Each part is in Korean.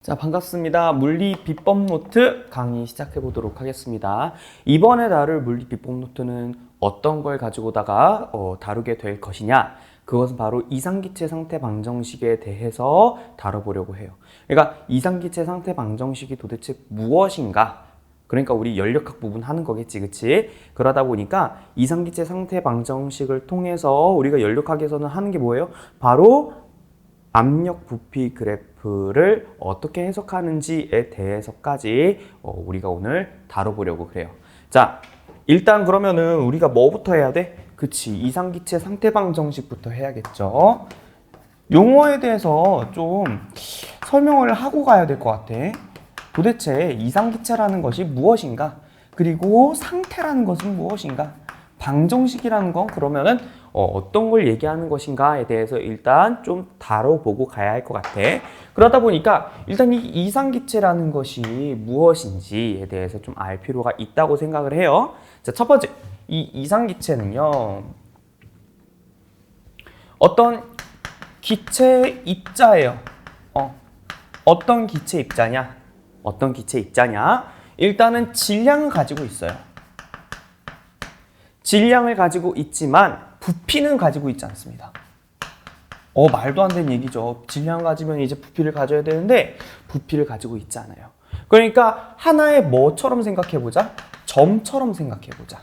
자, 반갑습니다. 물리 비법 노트 강의 시작해 보도록 하겠습니다. 이번에 다룰 물리 비법 노트는 어떤 걸 가지고다가 다루게 될 것이냐, 그것은 바로 이상기체 상태 방정식에 대해서 다뤄보려고 해요. 그러니까 이상기체 상태 방정식이 도대체 무엇인가? 그러니까 우리 연력학 부분 하는 거겠지, 그치? 그러다 보니까 이상기체 상태 방정식을 통해서 우리가 연력학에서는 하는 게 뭐예요? 바로 압력 부피 그래프를 어떻게 해석하는지에 대해서까지 우리가 오늘 다뤄보려고 그래요. 자, 일단 그러면은 우리가 뭐부터 해야 돼? 그치, 이상기체 상태 방정식부터 해야겠죠. 용어에 대해서 좀 설명을 하고 가야 될 것 같아. 도대체 이상기체라는 것이 무엇인가? 그리고 상태라는 것은 무엇인가? 방정식이라는 건 그러면은 어떤 걸 얘기하는 것인가에 대해서 일단 좀 다뤄보고 가야 할 것 같아. 그러다 보니까 일단 이 이상기체라는 것이 무엇인지에 대해서 좀 알 필요가 있다고 생각을 해요. 자, 첫 번째, 이 이상기체는요, 어떤 기체 입자예요. 어떤 기체 입자냐? 어떤 기체 입자냐? 일단은 질량을 가지고 있어요. 질량을 가지고 있지만 부피는 가지고 있지 않습니다. 말도 안 되는 얘기죠. 질량을 가지면 이제 부피를 가져야 되는데 부피를 가지고 있지 않아요. 그러니까 하나의 뭐처럼 생각해보자? 점처럼 생각해보자.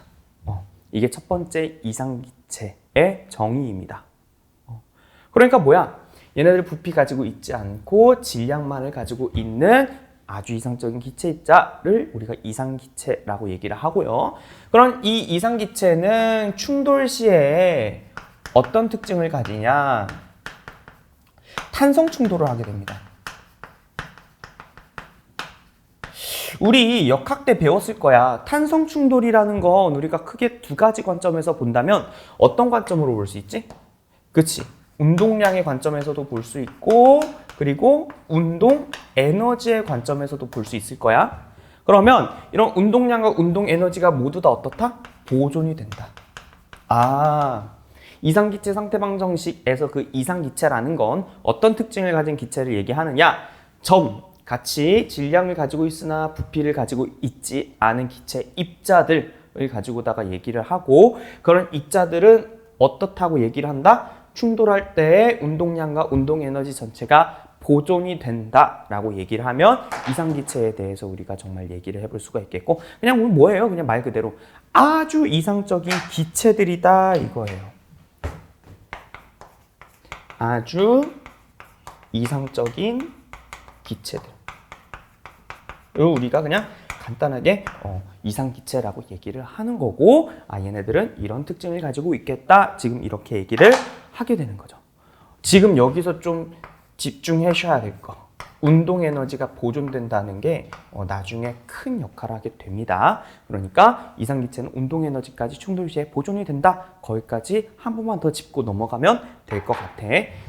이게 첫 번째 이상기체의 정의입니다. 그러니까 뭐야? 얘네들 부피 가지고 있지 않고 질량만을 가지고 있는 아주 이상적인 기체 입자를 우리가 이상기체라고 얘기를 하고요. 그럼 이 이상기체는 충돌 시에 어떤 특징을 가지냐? 탄성 충돌을 하게 됩니다. 우리 역학 때 배웠을 거야. 탄성 충돌이라는 건 우리가 크게 두 가지 관점에서 본다면 어떤 관점으로 볼 수 있지? 그치? 운동량의 관점에서도 볼 수 있고, 그리고 운동 에너지의 관점에서도 볼 수 있을 거야. 그러면 이런 운동량과 운동 에너지가 모두 다 어떻다? 보존이 된다. 이상기체 상태 방정식에서 그 이상기체라는 건 어떤 특징을 가진 기체를 얘기하느냐? 점, 같이 질량을 가지고 있으나 부피를 가지고 있지 않은 기체 입자들을 가지고다가 얘기를 하고, 그런 입자들은 어떻다고 얘기를 한다? 충돌할 때의 운동량과 운동 에너지 전체가 보존이 된다라고 얘기를 하면 이상기체에 대해서 우리가 정말 얘기를 해볼 수가 있겠고, 그냥 오늘 뭐예요? 그냥 말 그대로 아주 이상적인 기체들이다 이거예요. 아주 이상적인 기체들. 이거 우리가 그냥 간단하게 이상기체라고 얘기를 하는 거고, 얘네들은 이런 특징을 가지고 있겠다. 지금 이렇게 얘기를 하게 되는 거죠. 지금 여기서 좀 집중하셔야 될 거. 운동 에너지가 보존된다는 게 나중에 큰 역할을 하게 됩니다. 그러니까 이상기체는 운동 에너지까지 충돌 시에 보존이 된다. 거기까지 한 번만 더 짚고 넘어가면 될 것 같아.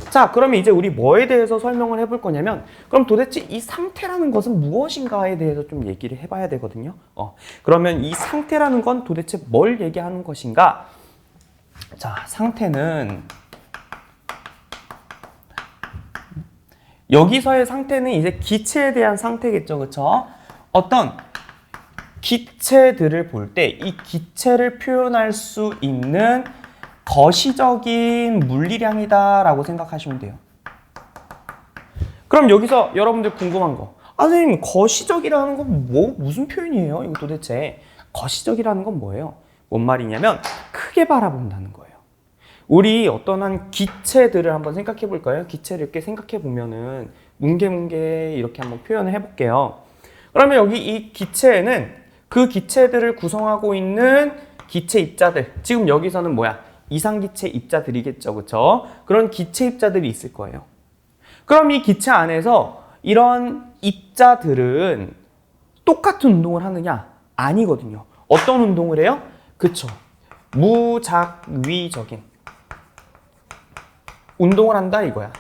자, 그러면 이제 우리 뭐에 대해서 설명을 해볼 거냐면, 그럼 도대체 이 상태라는 것은 무엇인가에 대해서 좀 얘기를 해봐야 되거든요. 그러면 이 상태라는 건 도대체 뭘 얘기하는 것인가? 자, 상태는 여기서의 상태는 이제 기체에 대한 상태겠죠, 그쵸? 어떤 기체들을 볼 때 이 기체를 표현할 수 있는 거시적인 물리량이다 라고 생각하시면 돼요. 그럼 여기서 여러분들 궁금한 거, 선생님 거시적이라는 건 무슨 표현이에요? 이거 도대체 거시적이라는 건 뭐예요? 뭔 말이냐면 크게 바라본다는 거예요. 우리 어떤 한 기체들을 한번 생각해 볼까요? 기체를 이렇게 생각해 보면은 뭉게뭉게 이렇게 한번 표현을 해 볼게요. 그러면 여기 이 기체에는 그 기체들을 구성하고 있는 기체 입자들, 지금 여기서는 뭐야? 이상기체 입자들이겠죠, 그쵸? 그런 기체 입자들이 있을 거예요. 그럼 이 기체 안에서 이런 입자들은 똑같은 운동을 하느냐? 아니거든요. 어떤 운동을 해요? 그쵸? 무작위적인 운동을 한다 이거야.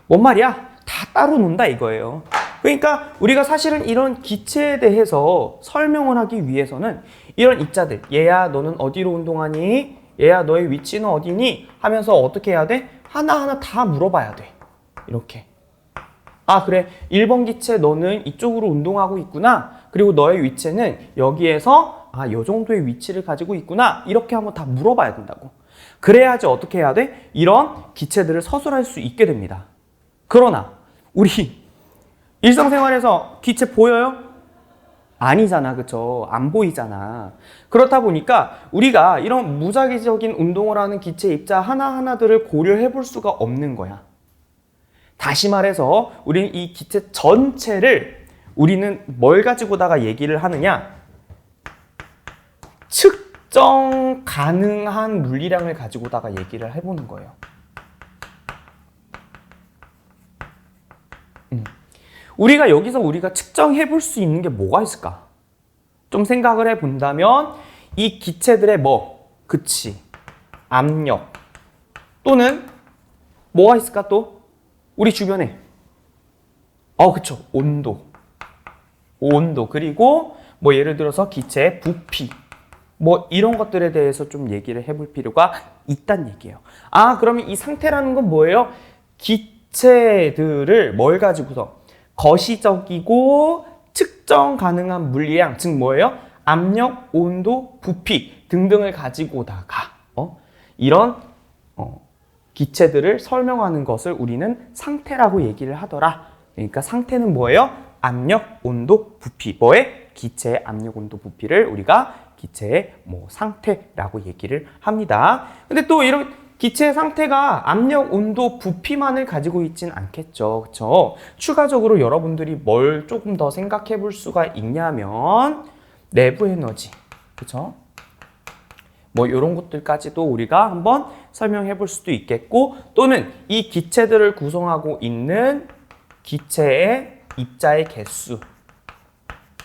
뭔 말이야? 다 따로 논다 이거예요. 그러니까 우리가 사실은 이런 기체에 대해서 설명을 하기 위해서는 이런 입자들, 얘야 너는 어디로 운동하니? 얘야 너의 위치는 어디니? 하면서 어떻게 해야 돼? 하나하나 다 물어봐야 돼. 이렇게. 아, 그래. 1번 기체 너는 이쪽으로 운동하고 있구나. 그리고 너의 위치는 여기에서 요 정도의 위치를 가지고 있구나. 이렇게 한번 다 물어봐야 된다고. 그래야지 어떻게 해야 돼? 이런 기체들을 서술할 수 있게 됩니다. 그러나 우리 일상생활에서 기체 보여요? 아니잖아, 그쵸? 안 보이잖아. 그렇다 보니까 우리가 이런 무작위적인 운동을 하는 기체 입자 하나하나들을 고려해 볼 수가 없는 거야. 다시 말해서 우리는 이 기체 전체를 우리는 뭘 가지고다가 얘기를 하느냐? 측정 가능한 물리량을 가지고다가 얘기를 해보는 거예요. 우리가 여기서 우리가 측정해 볼 수 있는 게 뭐가 있을까? 좀 생각을 해 본다면 이 기체들의 그치, 압력 또는 뭐가 있을까 또? 우리 주변에 그쵸, 온도 그리고 예를 들어서 기체의 부피 이런 것들에 대해서 좀 얘기를 해볼 필요가 있단 얘기예요. 그러면 이 상태라는 건 뭐예요? 기체들을 뭘 가지고서 거시적이고 측정 가능한 물리량, 즉 뭐예요? 압력, 온도, 부피 등등을 가지고다가 이런 기체들을 설명하는 것을 우리는 상태라고 얘기를 하더라. 그러니까 상태는 뭐예요? 압력, 온도, 부피. 기체의 압력, 온도, 부피를 우리가 기체의 상태라고 얘기를 합니다. 근데 또 이런 기체의 상태가 압력, 온도, 부피만을 가지고 있진 않겠죠. 그쵸? 추가적으로 여러분들이 뭘 조금 더 생각해 볼 수가 있냐면 내부 에너지. 그쵸? 이런 것들까지도 우리가 한번 설명해 볼 수도 있겠고, 또는 이 기체들을 구성하고 있는 기체의 입자의 개수,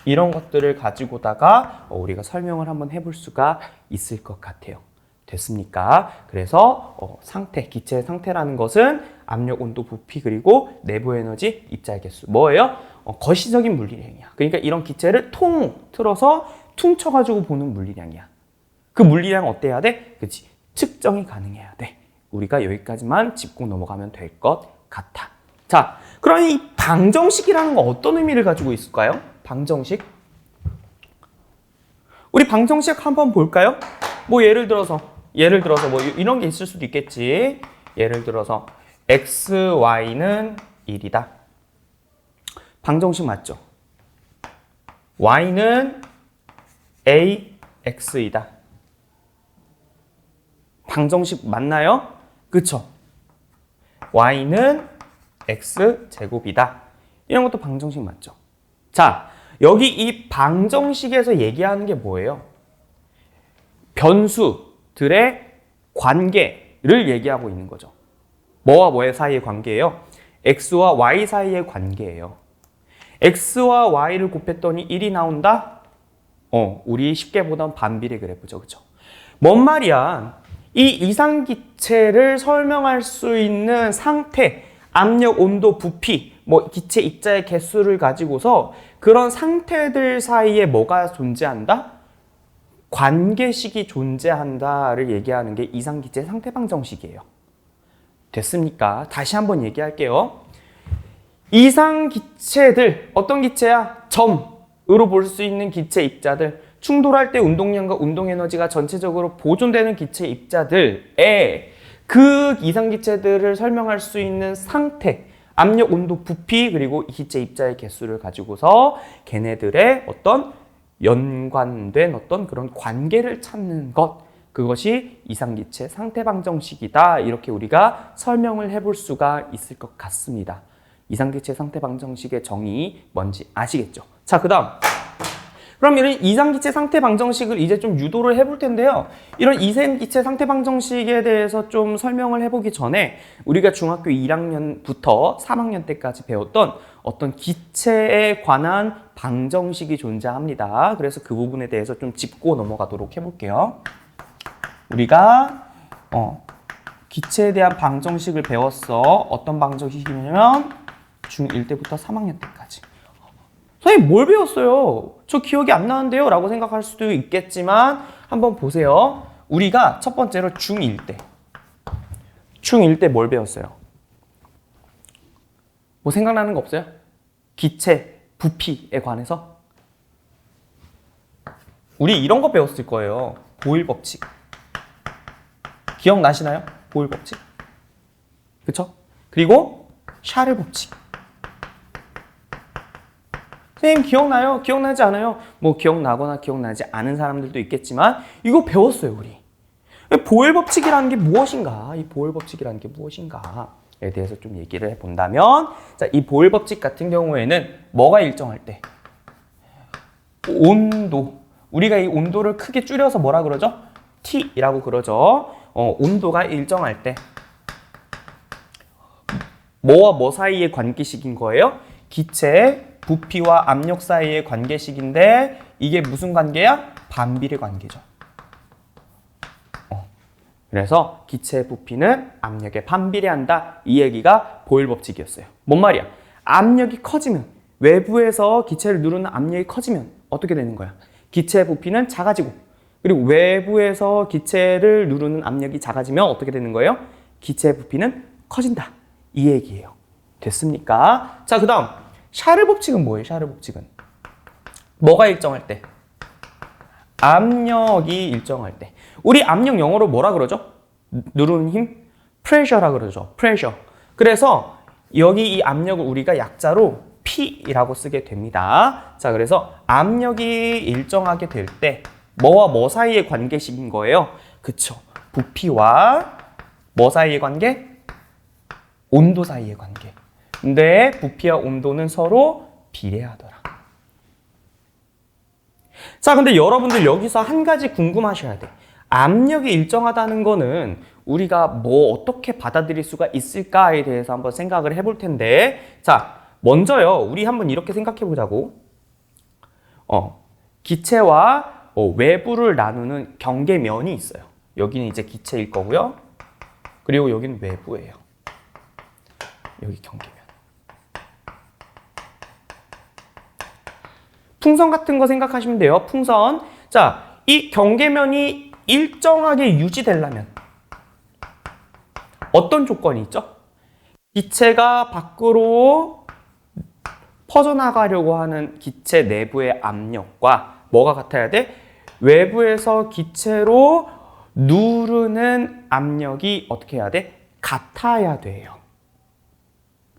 이런 것들을 가지고다가 우리가 설명을 한번 해볼 수가 있을 것 같아요. 됐습니까? 그래서 상태, 기체의 상태라는 것은 압력, 온도, 부피, 그리고 내부 에너지, 입자의 개수. 뭐예요? 거시적인 물리량이야. 그러니까 이런 기체를 틀어서 퉁쳐가지고 보는 물리량이야. 그 물리량 어때야 돼? 그치? 측정이 가능해야 돼. 우리가 여기까지만 짚고 넘어가면 될 것 같아. 자, 그럼 이 방정식이라는 건 어떤 의미를 가지고 있을까요? 방정식. 우리 방정식 한번 볼까요? 예를 들어서 이런 게 있을 수도 있겠지. 예를 들어서 x, y는 1이다. 방정식 맞죠? y는 a, x이다. 방정식 맞나요? 그쵸? y는 x제곱이다. 이런 것도 방정식 맞죠? 자, 여기 이 방정식에서 얘기하는 게 뭐예요? 변수들의 관계를 얘기하고 있는 거죠. 뭐와 뭐의 사이의 관계예요? x와 y 사이의 관계예요. x와 y를 곱했더니 1이 나온다? 우리 쉽게 보던 반비례 그래프죠. 그쵸? 뭔 말이야? 이 이상기체를 설명할 수 있는 상태, 압력, 온도, 부피, 기체 입자의 개수를 가지고서 그런 상태들 사이에 뭐가 존재한다? 관계식이 존재한다를 얘기하는 게 이상기체 상태방정식이에요. 됐습니까? 다시 한번 얘기할게요. 이상기체들, 어떤 기체야? 점으로 볼 수 있는 기체 입자들, 충돌할 때 운동량과 운동에너지가 전체적으로 보존되는 기체 입자들의 그 이상기체들을 설명할 수 있는 상태, 압력, 온도, 부피, 그리고 기체 입자의 개수를 가지고서 걔네들의 어떤 연관된 어떤 그런 관계를 찾는 것, 그것이 이상기체 상태방정식이다. 이렇게 우리가 설명을 해볼 수가 있을 것 같습니다. 이상기체 상태방정식의 정의 뭔지 아시겠죠? 자, 그 다음. 그럼 이런 이상기체 상태방정식을 이제 좀 유도를 해볼 텐데요. 이런 이상기체 상태방정식에 대해서 좀 설명을 해보기 전에 우리가 중학교 1학년부터 3학년 때까지 배웠던 어떤 기체에 관한 방정식이 존재합니다. 그래서 그 부분에 대해서 좀 짚고 넘어가도록 해볼게요. 우리가 기체에 대한 방정식을 배웠어. 어떤 방정식이냐면 중1 때부터 3학년 때까지. 선생님 뭘 배웠어요? 저 기억이 안 나는데요? 라고 생각할 수도 있겠지만 한번 보세요. 우리가 첫 번째로 중1 때 뭘 배웠어요? 뭐 생각나는 거 없어요? 기체, 부피에 관해서? 우리 이런 거 배웠을 거예요. 보일 법칙. 기억나시나요? 보일 법칙. 그쵸? 그리고 샤를 법칙. 선생님 기억나요? 기억나지 않아요? 뭐 기억나거나 기억나지 않은 사람들도 있겠지만 이거 배웠어요, 우리. 보일 법칙이라는 게 무엇인가? 이 보일 법칙이라는 게 무엇인가에 대해서 좀 얘기를 해본다면, 자, 이 보일 법칙 같은 경우에는 뭐가 일정할 때? 온도. 우리가 이 온도를 크게 줄여서 뭐라 그러죠? T이라고 그러죠. 온도가 일정할 때 뭐와 뭐 사이의 관계식인 거예요? 기체, 부피와 압력 사이의 관계식인데 이게 무슨 관계야? 반비례 관계죠. 그래서 기체 부피는 압력에 반비례한다. 이 얘기가 보일 법칙이었어요. 뭔 말이야? 압력이 커지면, 외부에서 기체를 누르는 압력이 커지면 어떻게 되는 거야? 기체 부피는 작아지고, 그리고 외부에서 기체를 누르는 압력이 작아지면 어떻게 되는 거예요? 기체 부피는 커진다. 이 얘기예요. 됐습니까? 자, 그 다음 샤를 법칙은 뭐예요? 샤를 법칙은 뭐가 일정할 때? 압력이 일정할 때. 우리 압력 영어로 뭐라 그러죠? 누르는 힘? pressure라 그러죠. pressure. 그래서 여기 이 압력을 우리가 약자로 P이라고 쓰게 됩니다. 자, 그래서 압력이 일정하게 될 때 뭐와 뭐 사이의 관계식인 거예요? 그쵸. 부피와 뭐 사이의 관계? 온도 사이의 관계. 근데 부피와 온도는 서로 비례하더라. 자, 근데 여러분들 여기서 한 가지 궁금하셔야 돼. 압력이 일정하다는 거는 우리가 뭐 어떻게 받아들일 수가 있을까에 대해서 한번 생각을 해볼 텐데, 자, 먼저요, 우리 한번 이렇게 생각해 보자고. 기체와 외부를 나누는 경계면이 있어요. 여기는 이제 기체일 거고요. 그리고 여기는 외부예요. 여기 경계면. 풍선 같은 거 생각하시면 돼요. 풍선. 자, 이 경계면이 일정하게 유지되려면 어떤 조건이 있죠? 기체가 밖으로 퍼져나가려고 하는 기체 내부의 압력과 뭐가 같아야 돼? 외부에서 기체로 누르는 압력이 어떻게 해야 돼? 같아야 돼요.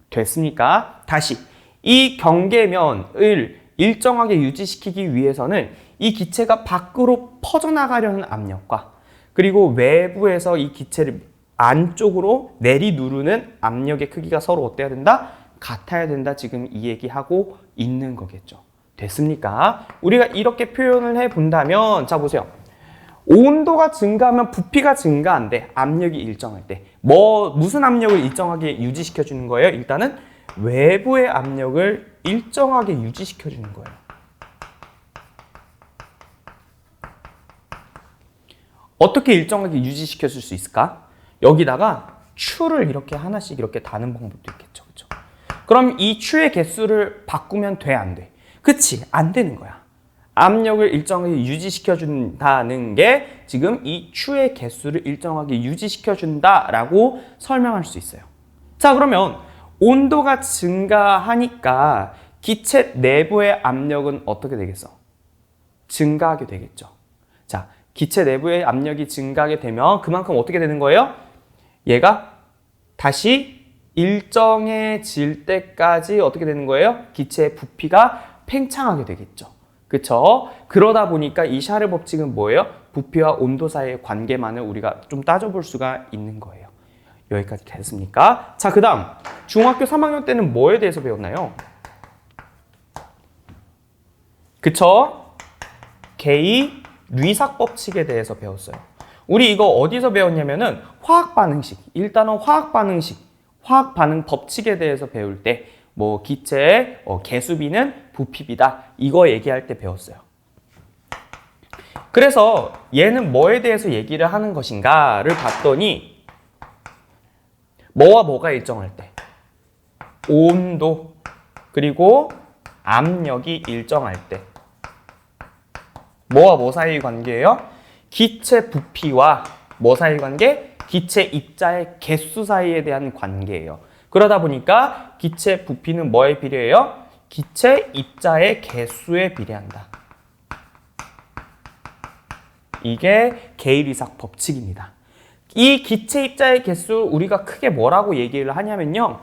됐습니까? 다시 이 경계면을 일정하게 유지시키기 위해서는 이 기체가 밖으로 퍼져나가려는 압력과 그리고 외부에서 이 기체를 안쪽으로 내리누르는 압력의 크기가 서로 어때야 된다? 같아야 된다. 지금 이 얘기하고 있는 거겠죠. 됐습니까? 우리가 이렇게 표현을 해본다면, 자 보세요. 온도가 증가하면 부피가 증가한대. 압력이 일정할 때. 무슨 압력을 일정하게 유지시켜 주는 거예요? 일단은 외부의 압력을 일정하게 유지시켜 주는 거예요. 어떻게 일정하게 유지시켜 줄 수 있을까? 여기다가 추를 이렇게 하나씩 이렇게 다는 방법도 있겠죠. 그렇죠? 그럼 이 추의 개수를 바꾸면 돼, 안 돼? 그치? 안 되는 거야. 압력을 일정하게 유지시켜 준다는 게 지금 이 추의 개수를 일정하게 유지시켜 준다라고 설명할 수 있어요. 자, 그러면 온도가 증가하니까 기체 내부의 압력은 어떻게 되겠어? 증가하게 되겠죠. 자, 기체 내부의 압력이 증가하게 되면 그만큼 어떻게 되는 거예요? 얘가 다시 일정해질 때까지 어떻게 되는 거예요? 기체의 부피가 팽창하게 되겠죠. 그쵸? 그러다 보니까 이 샤를 법칙은 뭐예요? 부피와 온도 사이의 관계만을 우리가 좀 따져볼 수가 있는 거예요. 여기까지 됐습니까? 자, 그 다음 중학교 3학년 때는 뭐에 대해서 배웠나요? 그쵸? 게이 류삭 법칙에 대해서 배웠어요. 우리 이거 어디서 배웠냐면은 화학 반응식. 일단은 화학 반응 법칙에 대해서 배울 때 뭐 기체의 개수비는 부피비다. 이거 얘기할 때 배웠어요. 그래서 얘는 뭐에 대해서 얘기를 하는 것인가를 봤더니 뭐와 뭐가 일정할 때? 온도 그리고 압력이 일정할 때. 뭐와 뭐 사이의 관계예요? 기체 부피와 뭐 사이의 관계? 기체 입자의 개수 사이에 대한 관계예요. 그러다 보니까 기체 부피는 뭐에 비례해요? 기체 입자의 개수에 비례한다. 이게 게일-이삭 법칙입니다. 이 기체 입자의 개수 우리가 크게 뭐라고 얘기를 하냐면요.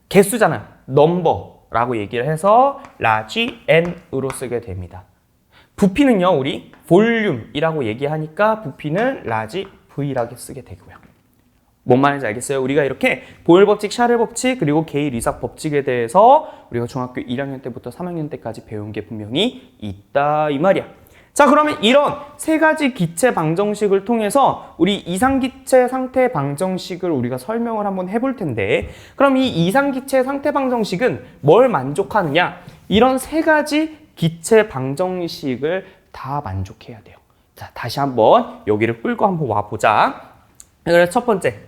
개수잖아요. 넘버라고 얘기를 해서 large n으로 쓰게 됩니다. 부피는요. 우리 볼륨이라고 얘기하니까 부피는 large v라고 쓰게 되고요. 뭔 말인지 알겠어요? 우리가 이렇게 보일 법칙, 샤를 법칙, 그리고 게일-이삭 법칙에 대해서 우리가 중학교 1학년 때부터 3학년 때까지 배운 게 분명히 있다 이 말이야. 자, 그러면 이런 세 가지 기체 방정식을 통해서 우리 이상기체 상태 방정식을 우리가 설명을 한번 해볼 텐데, 그럼 이 이상기체 상태 방정식은 뭘 만족하느냐? 이런 세 가지 기체 방정식을 다 만족해야 돼요. 자, 다시 한번 여기를 끌고 한번 와보자. 그래서 첫 번째,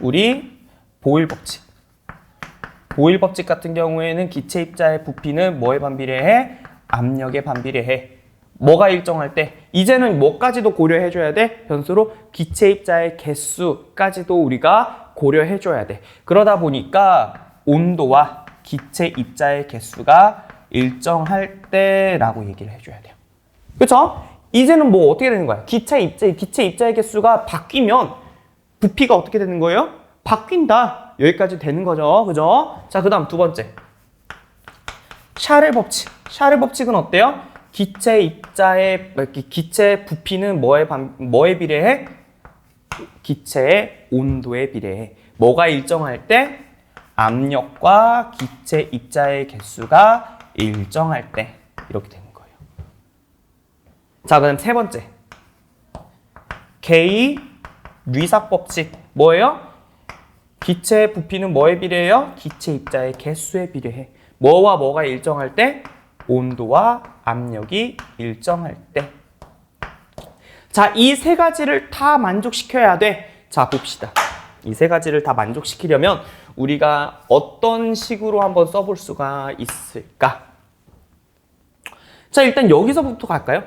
우리 보일 법칙. 보일 법칙 같은 경우에는 기체 입자의 부피는 뭐에 반비례해? 압력에 반비례해. 뭐가 일정할 때? 이제는 뭐까지도 고려해줘야 돼? 변수로 기체 입자의 개수까지도 우리가 고려해줘야 돼. 그러다 보니까 온도와 기체 입자의 개수가 일정할 때라고 얘기를 해줘야 돼요. 그쵸? 이제는 뭐 어떻게 되는 거야? 기체 입자의 개수가 바뀌면 부피가 어떻게 되는 거예요? 바뀐다. 여기까지 되는 거죠. 그죠? 자, 그 다음 두 번째. 샤를 법칙. 샤를 법칙은 어때요? 기체 부피는 뭐에 비례해? 기체의 온도에 비례해. 뭐가 일정할 때? 압력과 기체 입자의 개수가 일정할 때. 이렇게 되는 거예요. 자, 그다음 세 번째. 게일-이삭 법칙. 뭐예요? 기체 부피는 뭐에 비례해요? 기체 입자의 개수에 비례해. 뭐와 뭐가 일정할 때? 온도와 압력이 일정할 때. 자, 이 세 가지를 다 만족시켜야 돼. 자, 봅시다. 이 세 가지를 다 만족시키려면 우리가 어떤 식으로 한번 써볼 수가 있을까? 자, 일단 여기서부터 갈까요?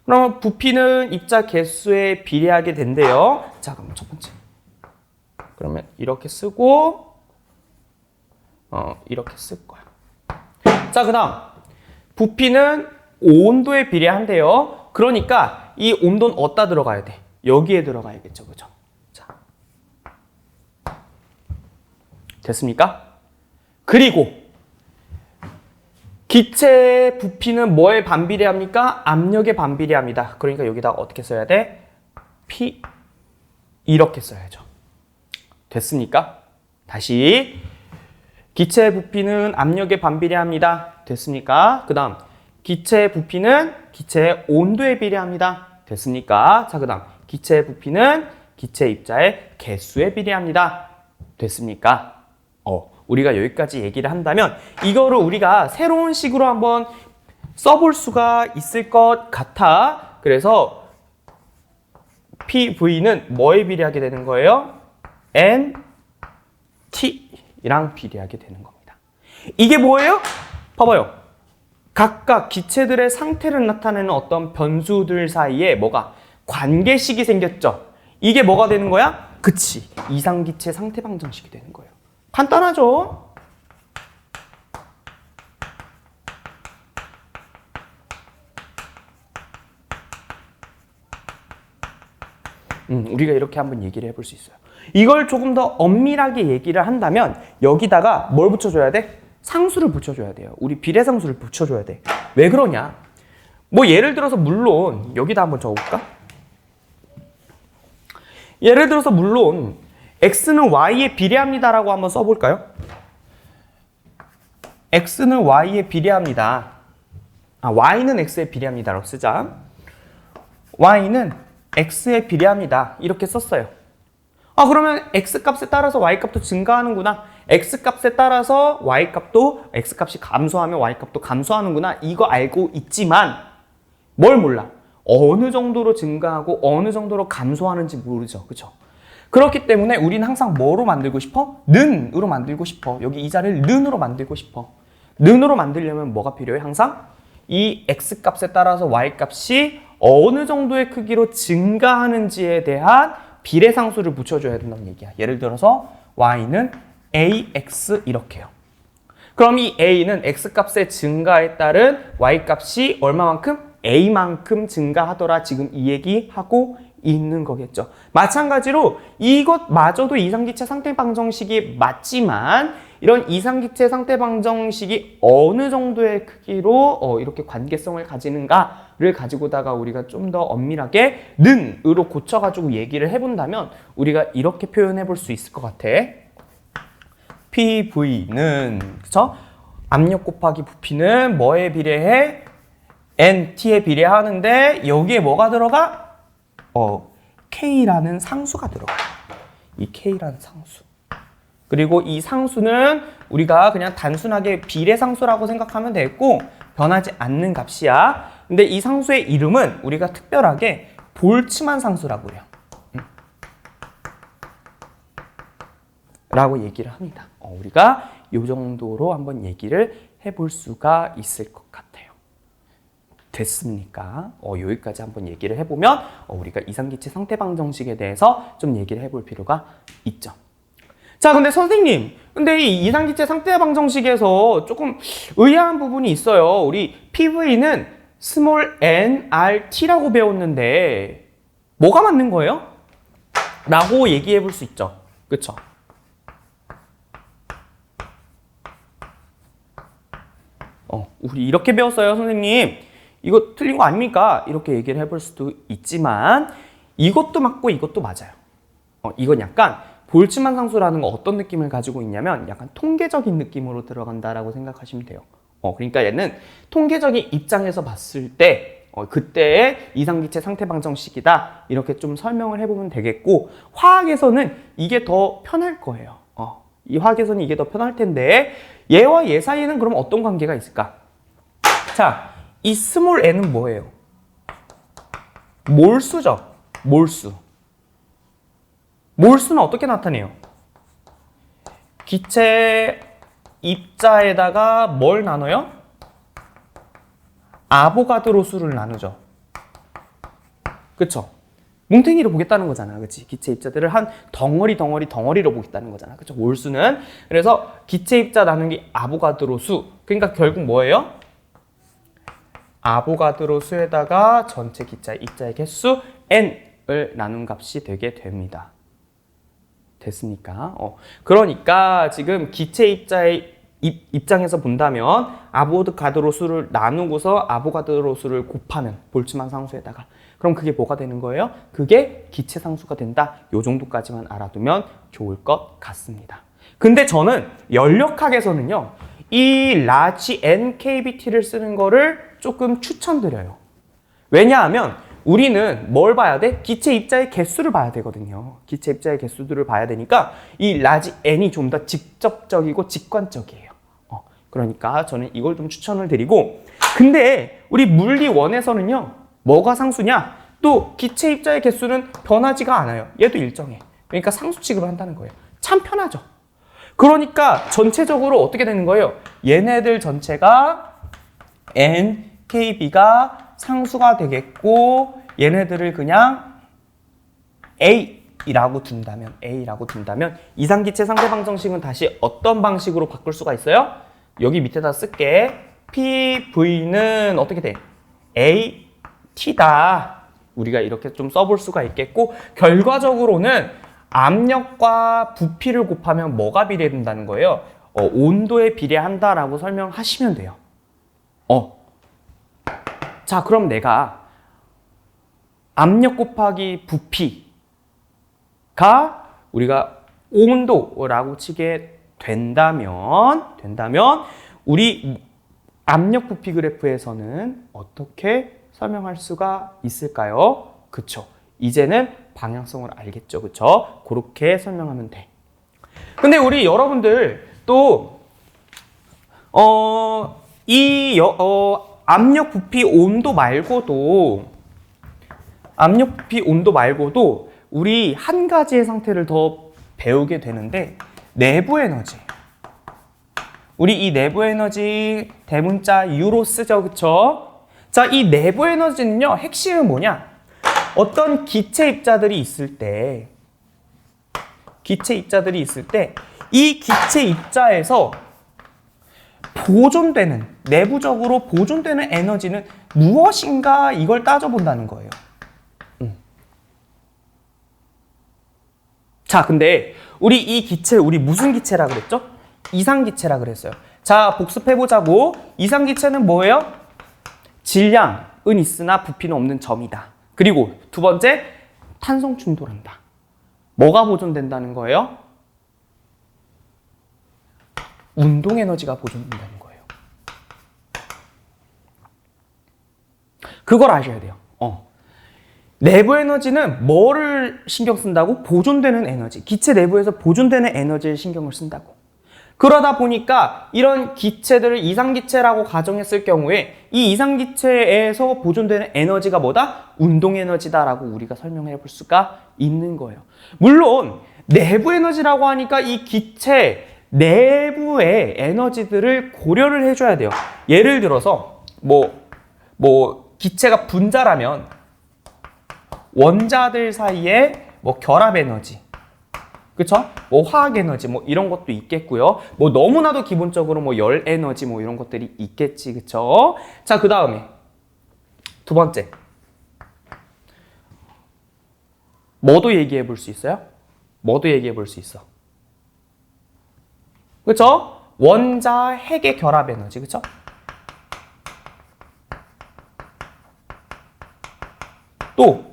그러면 부피는 입자 개수에 비례하게 된대요. 자, 그럼 첫 번째. 그러면 이렇게 쓰고 이렇게 쓸 거야. 자, 그 다음 부피는 온도에 비례한대요. 그러니까 이 온도는 어디다 들어가야 돼? 여기에 들어가야겠죠. 그죠? 자, 됐습니까? 그리고 기체의 부피는 뭐에 반비례합니까? 압력에 반비례합니다. 그러니까 여기다가 어떻게 써야 돼? P 이렇게 써야죠. 됐습니까? 다시 기체의 부피는 압력에 반비례합니다. 됐습니까? 그 다음 기체의 부피는 기체의 온도에 비례합니다. 됐습니까? 자, 그 다음 기체의 부피는 기체 입자의 개수에 비례합니다. 됐습니까? 우리가 여기까지 얘기를 한다면 이거를 우리가 새로운 식으로 한번 써볼 수가 있을 것 같아. 그래서 PV는 뭐에 비례하게 되는 거예요? NT랑 비례하게 되는 겁니다. 이게 뭐예요? 봐봐요. 각각 기체들의 상태를 나타내는 어떤 변수들 사이에 뭐가 관계식이 생겼죠. 이게 뭐가 되는 거야? 그치. 이상기체 상태 방정식이 되는 거예요. 간단하죠? 우리가 이렇게 한번 얘기를 해볼 수 있어요. 이걸 조금 더 엄밀하게 얘기를 한다면 여기다가 뭘 붙여줘야 돼? 상수를 붙여줘야 돼요. 우리 비례상수를 붙여줘야 돼. 왜 그러냐? 뭐 예를 들어서 물론 여기다 한번 적어볼까? 예를 들어서 물론 x는 y에 비례합니다라고 한번 써볼까요? x는 y에 비례합니다. y는 x에 비례합니다라고 쓰자. y는 x에 비례합니다. 이렇게 썼어요. 그러면 x값에 따라서 y값도 증가하는구나. x값에 따라서 y값도 x값이 감소하면 y값도 감소하는구나. 이거 알고 있지만 뭘 몰라? 어느 정도로 증가하고 어느 정도로 감소하는지 모르죠. 그렇죠? 그렇기 때문에 우리는 항상 뭐로 만들고 싶어? 는으로 만들고 싶어. 여기 이 자리를 는으로 만들고 싶어. 는으로 만들려면 뭐가 필요해? 항상 이 x값에 따라서 y값이 어느 정도의 크기로 증가하는지에 대한 비례상수를 붙여줘야 된다는 얘기야. 예를 들어서 y는 ax 이렇게요. 그럼 이 a는 x값의 증가에 따른 y값이 얼마만큼? a만큼 증가하더라. 지금 이 얘기하고 있는 거겠죠. 마찬가지로 이것마저도 이상기체 상태방정식이 맞지만 이런 이상기체 상태방정식이 어느 정도의 크기로 이렇게 관계성을 가지는가를 가지고다가 우리가 좀 더 엄밀하게 는으로 고쳐가지고 얘기를 해본다면 우리가 이렇게 표현해 볼 수 있을 것 같아. PV는 그쵸? 압력 곱하기 부피는 뭐에 비례해? NT에 비례하는데 여기에 뭐가 들어가? K라는 상수가 들어가. 이 K라는 상수. 그리고 이 상수는 우리가 그냥 단순하게 비례상수라고 생각하면 되겠고 변하지 않는 값이야. 근데 이 상수의 이름은 우리가 특별하게 볼츠만 상수라고 그래요. 라고 얘기를 합니다. 우리가 이 정도로 한번 얘기를 해볼 수가 있을 것 같아요. 됐습니까? 여기까지 한번 얘기를 해보면 우리가 이상기체 상태방정식에 대해서 좀 얘기를 해볼 필요가 있죠. 자, 근데 선생님, 근데 이 이상기체 상태방정식에서 조금 의아한 부분이 있어요. 우리 PV는 스몰 nRT라고 배웠는데 뭐가 맞는 거예요? 라고 얘기해 볼 수 있죠. 그쵸? 우리 이렇게 배웠어요, 선생님. 이거 틀린 거 아닙니까? 이렇게 얘기를 해볼 수도 있지만 이것도 맞고 이것도 맞아요. 이건 약간 볼츠만 상수라는 거 어떤 느낌을 가지고 있냐면 약간 통계적인 느낌으로 들어간다라고 생각하시면 돼요. 그러니까 얘는 통계적인 입장에서 봤을 때 그때의 이상기체 상태방정식이다 이렇게 좀 설명을 해보면 되겠고 화학에서는 이게 더 편할 거예요. 이 화학에서는 이게 더 편할 텐데 얘와 얘 사이에는 그럼 어떤 관계가 있을까? 자, 이 스몰 n은 뭐예요? 몰수죠. 몰수. 몰수는 어떻게 나타내요? 기체 입자에다가 뭘 나눠요? 아보가드로 수를 나누죠. 그쵸? 뭉탱이로 보겠다는 거잖아. 그치? 기체 입자들을 한 덩어리로 보겠다는 거잖아. 그쵸? 몰수는. 그래서 기체 입자 나누기 아보가드로 수. 그러니까 결국 뭐예요? 아보가드로 수에다가 전체 기체 입자의 개수 n을 나눈 값이 되게 됩니다. 됐습니까? 그러니까 지금 기체 입자의 입장에서 본다면 아보가드로 수를 나누고서 아보가드로 수를 곱하는 볼츠만 상수에다가 그럼 그게 뭐가 되는 거예요? 그게 기체 상수가 된다. 요 정도까지만 알아두면 좋을 것 같습니다. 근데 저는 연력학에서는요. 이 라지 NKBT를 쓰는 거를 조금 추천드려요. 왜냐하면 우리는 뭘 봐야 돼? 기체 입자의 개수를 봐야 되거든요. 기체 입자의 개수들을 봐야 되니까 이 라지 N이 좀 더 직접적이고 직관적이에요. 그러니까 저는 이걸 좀 추천을 드리고 근데 우리 물리 1에서는요. 뭐가 상수냐? 또 기체 입자의 개수는 변하지가 않아요. 얘도 일정해. 그러니까 상수 취급을 한다는 거예요. 참 편하죠. 그러니까 전체적으로 어떻게 되는 거예요? 얘네들 전체가 NKB가 상수가 되겠고 얘네들을 그냥 A라고 둔다면 이상기체 상태방정식은 다시 어떤 방식으로 바꿀 수가 있어요? 여기 밑에다 쓸게. PV는 어떻게 돼? AT다. 우리가 이렇게 좀 써볼 수가 있겠고 결과적으로는 압력과 부피를 곱하면 뭐가 비례된다는 거예요? 온도에 비례한다라고 설명하시면 돼요. 자, 그럼 내가 압력 곱하기 부피가 우리가 온도라고 치게 된다면 우리 압력 부피 그래프에서는 어떻게 설명할 수가 있을까요? 그쵸? 이제는 방향성을 알겠죠? 그쵸? 그렇게 설명하면 돼. 근데 우리 여러분들 또 압력 부피 온도 말고도 우리 한 가지의 상태를 더 배우게 되는데 내부 에너지. 우리 이 내부 에너지 대문자 U로 쓰죠. 그쵸? 자, 이 내부 에너지는요. 핵심은 뭐냐? 어떤 기체 입자들이 있을 때 이 기체 입자에서 보존되는, 내부적으로 보존되는 에너지는 무엇인가 이걸 따져본다는 거예요. 자, 근데 우리 이 기체, 우리 무슨 기체라 그랬죠? 이상기체라 그랬어요. 자, 복습해보자고. 이상기체는 뭐예요? 질량은 있으나 부피는 없는 점이다. 그리고 두 번째, 탄성 충돌한다. 뭐가 보존된다는 거예요? 운동 에너지가 보존된다는 거예요. 그걸 아셔야 돼요. 내부 에너지는 뭐를 신경 쓴다고? 보존되는 에너지. 기체 내부에서 보존되는 에너지를 신경을 쓴다고. 그러다 보니까 이런 기체들을 이상기체라고 가정했을 경우에 이 이상기체에서 보존되는 에너지가 뭐다? 운동 에너지다라고 우리가 설명해 볼 수가 있는 거예요. 물론 내부 에너지라고 하니까 이 기체 내부의 에너지들을 고려를 해줘야 돼요. 예를 들어서 기체가 분자라면 원자들 사이에 결합 에너지, 그쵸? 화학 에너지 이런 것도 있겠고요. 너무나도 기본적으로 열 에너지 이런 것들이 있겠지, 그쵸? 자, 그 다음에 두 번째, 뭐도 얘기해 볼 수 있어요? 뭐도 얘기해 볼 수 있어? 그쵸? 원자 핵의 결합 에너지, 그쵸? 또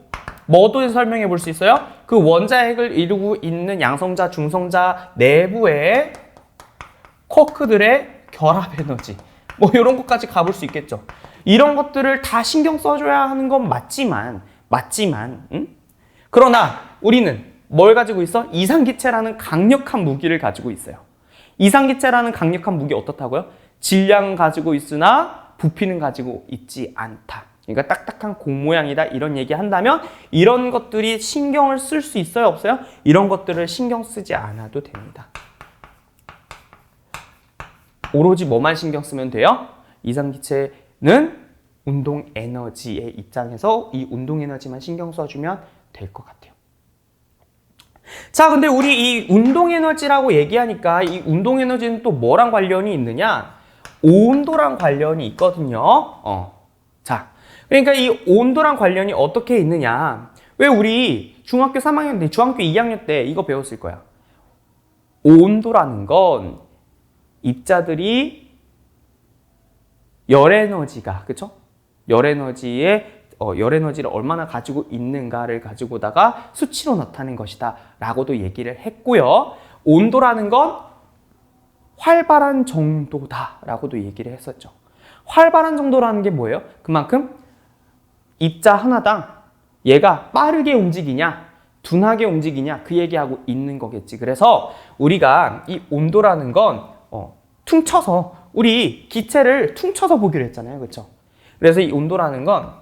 뭐도 설명해 볼 수 있어요? 그 원자 핵을 이루고 있는 양성자, 중성자 내부의 쿼크들의 결합 에너지 이런 것까지 가볼 수 있겠죠. 이런 것들을 다 신경 써줘야 하는 건 맞지만 그러나 우리는 뭘 가지고 있어? 이상기체라는 강력한 무기를 가지고 있어요. 이상기체라는 강력한 무기 어떻다고요? 질량은 가지고 있으나 부피는 가지고 있지 않다. 그러니까 딱딱한 공 모양이다 이런 얘기 한다면 이런 것들이 신경을 쓸 수 있어요, 없어요? 이런 것들을 신경 쓰지 않아도 됩니다. 오로지 뭐만 신경 쓰면 돼요? 이상기체는 운동 에너지의 입장에서 이 운동 에너지만 신경 써주면 될 것 같아요. 자, 근데 우리 이 운동 에너지라고 얘기하니까 이 운동 에너지는 또 뭐랑 관련이 있느냐? 온도랑 관련이 있거든요. 자, 그러니까 이 온도랑 관련이 어떻게 있느냐? 왜 우리 중학교 3학년 때, 중학교 2학년 때 이거 배웠을 거야. 온도라는 건 입자들이 열 에너지가, 그쵸? 열 에너지를 얼마나 가지고 있는가를 가지고다가 수치로 나타낸 것이다 라고도 얘기를 했고요. 온도라는 건 활발한 정도다 라고도 얘기를 했었죠. 활발한 정도라는 게 뭐예요? 그만큼 입자 하나당 얘가 빠르게 움직이냐 둔하게 움직이냐 그 얘기하고 있는 거겠지. 그래서 우리가 이 온도라는 건 퉁쳐서 우리 기체를 퉁쳐서 보기로 했잖아요. 그렇죠? 그래서 이 온도라는 건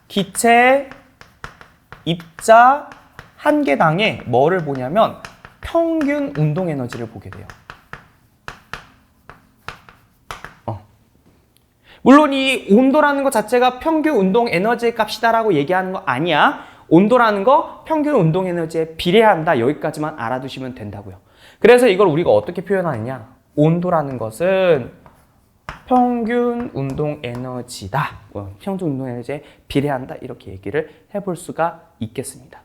기체 입자 한 개당에 뭐를 보냐면 평균 운동 에너지를 보게 돼요. 물론 이 온도라는 것 자체가 평균 운동 에너지의 값이다라고 얘기하는 거 아니야. 온도라는 거 평균 운동 에너지에 비례한다. 여기까지만 알아두시면 된다고요. 그래서 이걸 우리가 어떻게 표현하느냐. 온도라는 것은 평균 운동 에너지다. 평균 운동 에너지에 비례한다. 이렇게 얘기를 해볼 수가 있겠습니다.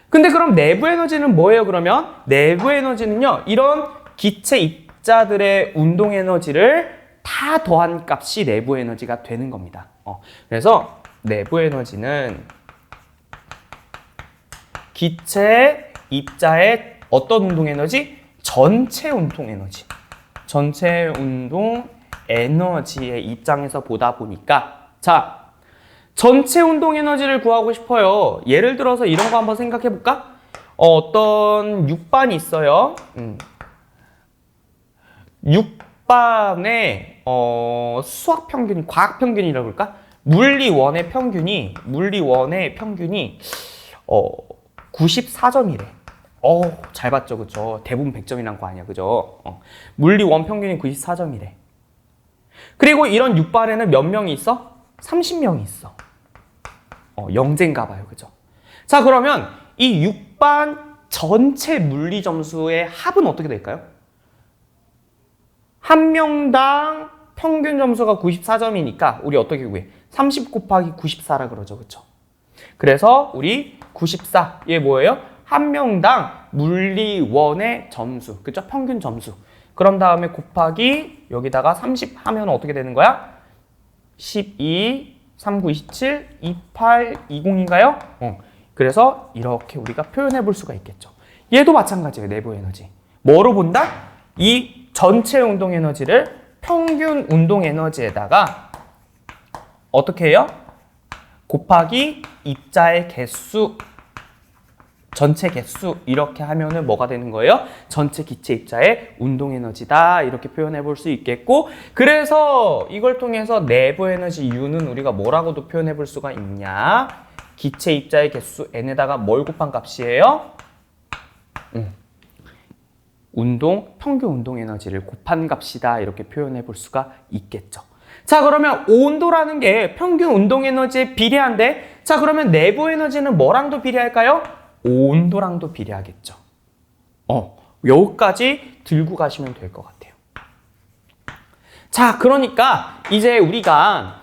근데 그럼 내부 에너지는 뭐예요, 그러면? 내부 에너지는요, 이런 기체 입자들의 운동 에너지를 다 더한 값이 내부 에너지가 되는 겁니다. 그래서 내부 에너지는 기체 입자의 어떤 운동 에너지? 전체 운동 에너지. 전체 운동 에너지의 입장에서 보다 보니까 자, 전체 운동 에너지를 구하고 싶어요. 예를 들어서 이런 거 한번 생각해 볼까? 어떤 6반이 있어요. 6반에 수학 평균, 과학 평균이라고 그럴까? 물리 1의 평균이 94점이래. 잘 봤죠, 그죠? 대부분 100점이란 거 아니야, 그죠? 물리 1 평균이 94점이래. 그리고 이런 6반에는 몇 명이 있어? 30명이 있어. 영재인가 봐요, 그죠? 자, 그러면 이 6반 전체 물리 점수의 합은 어떻게 될까요? 한 명당 평균 점수가 94점이니까 우리 어떻게 구해? 30 곱하기 94라 그러죠. 그쵸? 그래서 우리 94, 얘 뭐예요? 한 명당 물리원의 점수, 그쵸? 평균 점수. 그런 다음에 곱하기 여기다가 30 하면 어떻게 되는 거야? 12, 39, 27, 28, 20인가요? 그래서 이렇게 우리가 표현해 볼 수가 있겠죠. 얘도 마찬가지예요. 내부 에너지. 뭐로 본다? 이 전체 운동 에너지를 평균 운동 에너지에다가 어떻게 해요? 곱하기 입자의 개수, 전체 개수 이렇게 하면은 뭐가 되는 거예요? 전체 기체 입자의 운동 에너지다 이렇게 표현해 볼 수 있겠고, 그래서 이걸 통해서 내부 에너지 U는 우리가 뭐라고도 표현해 볼 수가 있냐? 기체 입자의 개수 n에다가 뭘 곱한 값이에요? 평균 운동 에너지를 곱한 값이다 이렇게 표현해 볼 수가 있겠죠. 자, 그러면 온도라는 게 평균 운동 에너지에 비례한데, 자, 그러면 내부 에너지는 뭐랑도 비례할까요? 온도랑도 비례하겠죠. 여기까지 들고 가시면 될 것 같아요. 자, 그러니까 이제 우리가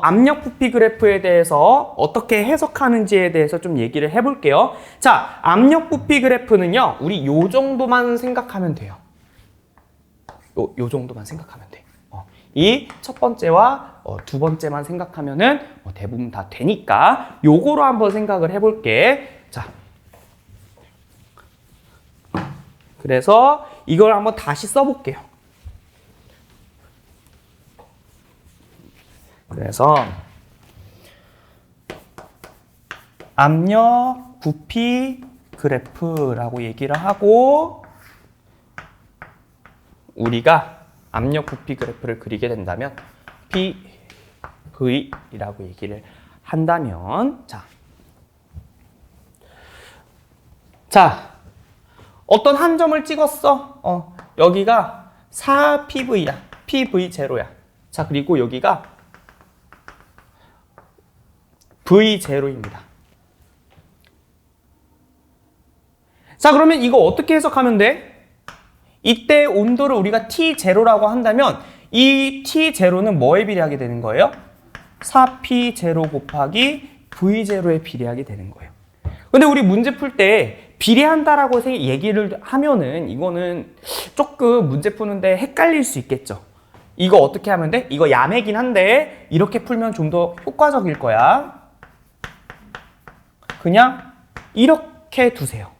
압력 부피 그래프에 대해서 어떻게 해석하는지에 대해서 좀 얘기를 해볼게요. 자, 압력 부피 그래프는요, 우리 요 정도만 생각하면 돼요. 요 정도만 생각하면 돼. 이 첫 번째와 두 번째만 생각하면은 대부분 다 되니까 요거로 한번 생각을 해볼게. 자, 그래서 이걸 한번 다시 써볼게요. 그래서 압력 부피 그래프라고 얘기를 하고, 우리가 압력 부피 그래프를 그리게 된다면 PV라고 얘기를 한다면, 자, 어떤 한 점을 찍었어. 여기가 4PV야. PV0야. 자, 그리고 여기가 V0입니다. 자, 그러면 이거 어떻게 해석하면 돼? 이때 온도를 우리가 T0라고 한다면 이 T0는 뭐에 비례하게 되는 거예요? 4P0 곱하기 V0에 비례하게 되는 거예요. 근데 우리 문제 풀 때 비례한다라고 얘기를 하면은 이거는 조금 문제 푸는데 헷갈릴 수 있겠죠. 이거 어떻게 하면 돼? 이거 야매긴 한데 이렇게 풀면 좀 더 효과적일 거야. 그냥 이렇게 두세요.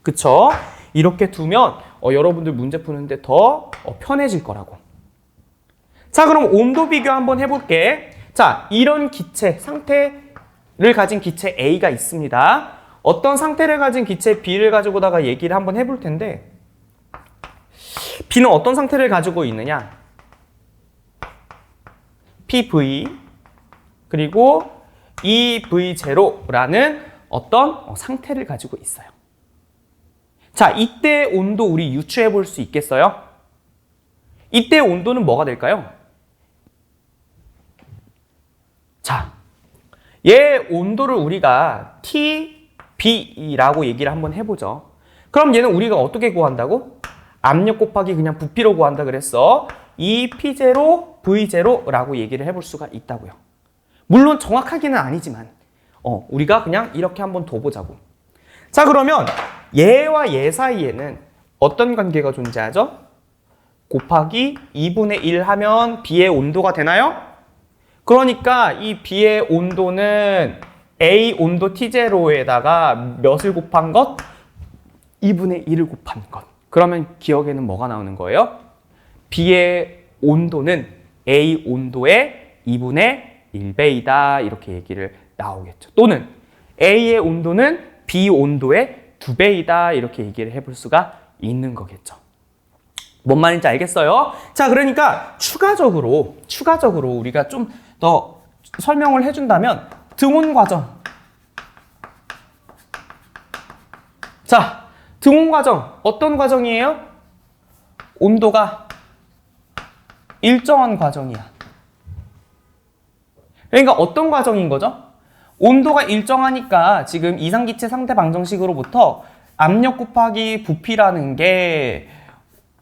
그쵸? 이렇게 두면 여러분들 문제 푸는데 더 편해질 거라고. 자, 그럼 온도 비교 한번 해볼게. 자, 이런 기체, 상태를 가진 기체 A가 있습니다. 어떤 상태를 가진 기체 B를 가지고다가 얘기를 한번 해볼 텐데, B는 어떤 상태를 가지고 있느냐? PV 그리고 EV0라는 어떤 상태를 가지고 있어요. 자, 이때 온도 우리 유추해 볼 수 있겠어요? 이때 온도는 뭐가 될까요? 자, 얘 온도를 우리가 TB라고 얘기를 한번 해보죠. 그럼 얘는 우리가 어떻게 구한다고? 압력 곱하기 그냥 부피로 구한다 그랬어. 이 P0, V0라고 얘기를 해볼 수가 있다고요. 물론 정확하게는 아니지만 우리가 그냥 이렇게 한번 둬보자고. 자, 그러면 얘와 얘 사이에는 어떤 관계가 존재하죠? 곱하기 2분의 1 하면 B의 온도가 되나요? 그러니까 이 B의 온도는 A 온도 T0에다가 몇을 곱한 것? 2분의 1을 곱한 것. 그러면 기억에는 뭐가 나오는 거예요? B의 온도는 A 온도의 2분의 1배이다 이렇게 얘기를 나오겠죠. 또는 A의 온도는 B 온도의 2배이다 이렇게 얘기를 해볼 수가 있는 거겠죠. 뭔 말인지 알겠어요? 자, 그러니까 추가적으로 우리가 좀 더 설명을 해준다면 등온 과정. 자, 등온 과정 어떤 과정이에요? 온도가 일정한 과정이야. 그러니까 어떤 과정인 거죠? 온도가 일정하니까 지금 이상기체 상태 방정식으로부터 압력 곱하기 부피라는 게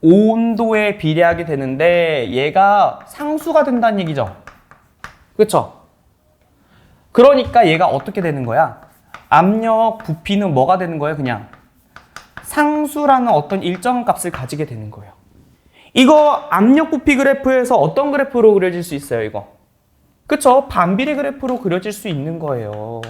온도에 비례하게 되는데 얘가 상수가 된다는 얘기죠. 그렇죠? 그러니까 얘가 어떻게 되는 거야? 압력 부피는 뭐가 되는 거예요? 그냥 상수라는 어떤 일정 값을 가지게 되는 거예요. 이거 압력 부피 그래프에서 어떤 그래프로 그려질 수 있어요, 이거? 그쵸? 반비례 그래프로 그려질 수 있는 거예요.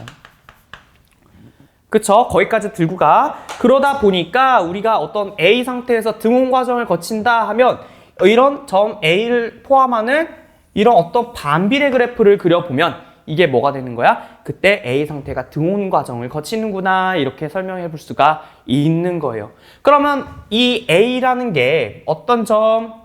그쵸? 거기까지 들고 가. 그러다 보니까 우리가 어떤 A 상태에서 등온 과정을 거친다 하면 이런 점 A를 포함하는 이런 어떤 반비례 그래프를 그려보면 이게 뭐가 되는 거야? 그때 A 상태가 등온 과정을 거치는구나 이렇게 설명해 볼 수가 있는 거예요. 그러면 이 A라는 게 어떤 점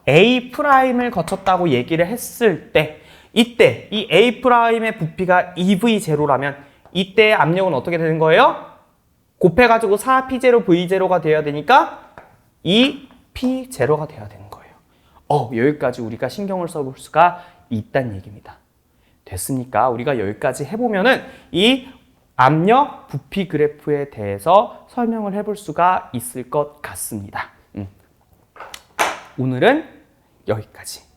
A'을 거쳤다고 얘기를 했을 때 이때 이 A'의 부피가 EV0라면 이때의 압력은 어떻게 되는 거예요? 곱해가지고 4P0, V0가 되어야 되니까 2P0가 되어야 되는 거예요. 여기까지 우리가 신경을 써볼 수가 있다는 얘기입니다. 됐습니까? 우리가 여기까지 해보면은 이 압력 부피 그래프에 대해서 설명을 해볼 수가 있을 것 같습니다. 오늘은 여기까지.